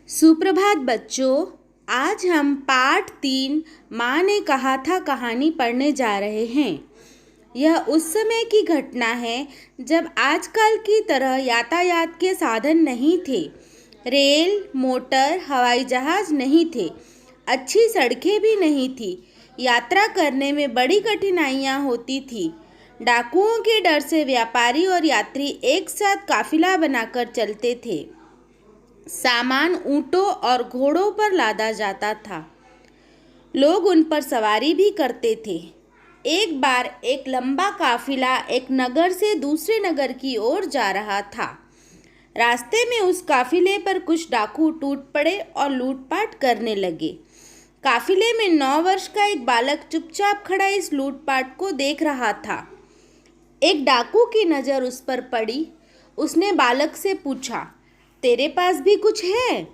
सुप्रभात बच्चों। आज हम पाठ 3 माँ ने कहा था कहानी पढ़ने जा रहे हैं। यह उस समय की घटना है जब आजकल की तरह यातायात के साधन नहीं थे। रेल, मोटर, हवाई जहाज़ नहीं थे। अच्छी सड़कें भी नहीं थी। यात्रा करने में बड़ी कठिनाइयाँ होती थी। डाकुओं के डर से व्यापारी और यात्री एक साथ काफिला बनाकर चलते थे। सामान ऊँटों और घोड़ों पर लादा जाता था। लोग उन पर सवारी भी करते थे। एक बार एक लंबा काफिला एक नगर से दूसरे नगर की ओर जा रहा था। रास्ते में उस काफिले पर कुछ डाकू टूट पड़े और लूटपाट करने लगे। काफिले में 9 वर्ष का एक बालक चुपचाप खड़ा इस लूटपाट को देख रहा था। एक डाकू की नज़र उस पर पड़ी। उसने बालक से पूछा, तेरे पास भी कुछ है?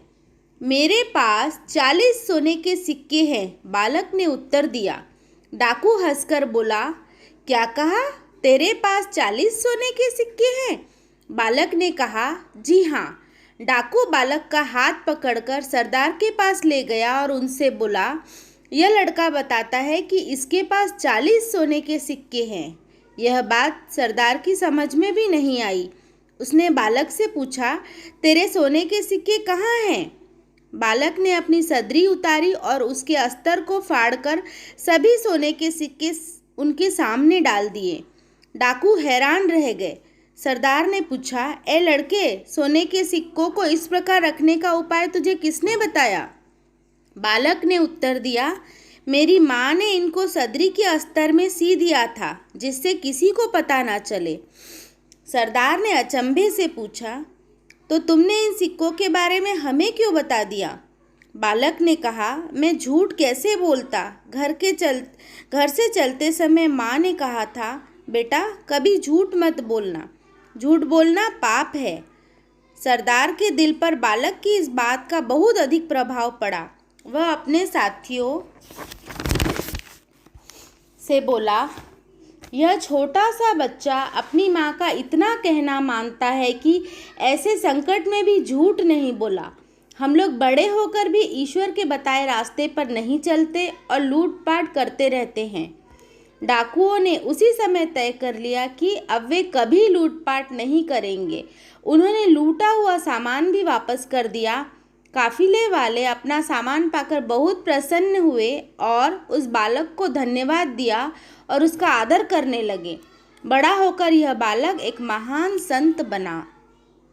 मेरे पास 40 सोने के सिक्के हैं, बालक ने उत्तर दिया। डाकू हंसकर बोला, क्या कहा? तेरे पास 40 सोने के सिक्के हैं? बालक ने कहा, जी हाँ। डाकू बालक का हाथ पकड़कर सरदार के पास ले गया और उनसे बोला, यह लड़का बताता है कि इसके पास 40 सोने के सिक्के हैं। यह बात सरदार की समझ में भी नहीं आई। उसने बालक से पूछा, तेरे सोने के सिक्के कहाँ हैं? बालक ने अपनी सदरी उतारी और उसके अस्तर को फाड़कर सभी सोने के सिक्के उनके सामने डाल दिए। डाकू हैरान रह गए। सरदार ने पूछा, ए लड़के, सोने के सिक्कों को इस प्रकार रखने का उपाय तुझे किसने बताया? बालक ने उत्तर दिया, मेरी माँ ने इनको सदरी के अस्तर में सी दिया था, जिससे किसी को पता ना चले। सरदार ने अचंभे से पूछा, तो तुमने इन सिक्कों के बारे में हमें क्यों बता दिया? बालक ने कहा, मैं झूठ कैसे बोलता। घर से चलते समय माँ ने कहा था, बेटा कभी झूठ मत बोलना, झूठ बोलना पाप है। सरदार के दिल पर बालक की इस बात का बहुत अधिक प्रभाव पड़ा। वह अपने साथियों से बोला, यह छोटा सा बच्चा अपनी माँ का इतना कहना मानता है कि ऐसे संकट में भी झूठ नहीं बोला। हम लोग बड़े होकर भी ईश्वर के बताए रास्ते पर नहीं चलते और लूटपाट करते रहते हैं। डाकुओं ने उसी समय तय कर लिया कि अब वे कभी लूटपाट नहीं करेंगे। उन्होंने लूटा हुआ सामान भी वापस कर दिया। काफिले वाले अपना सामान पाकर बहुत प्रसन्न हुए और उस बालक को धन्यवाद दिया और उसका आदर करने लगे। बड़ा होकर यह बालक एक महान संत बना।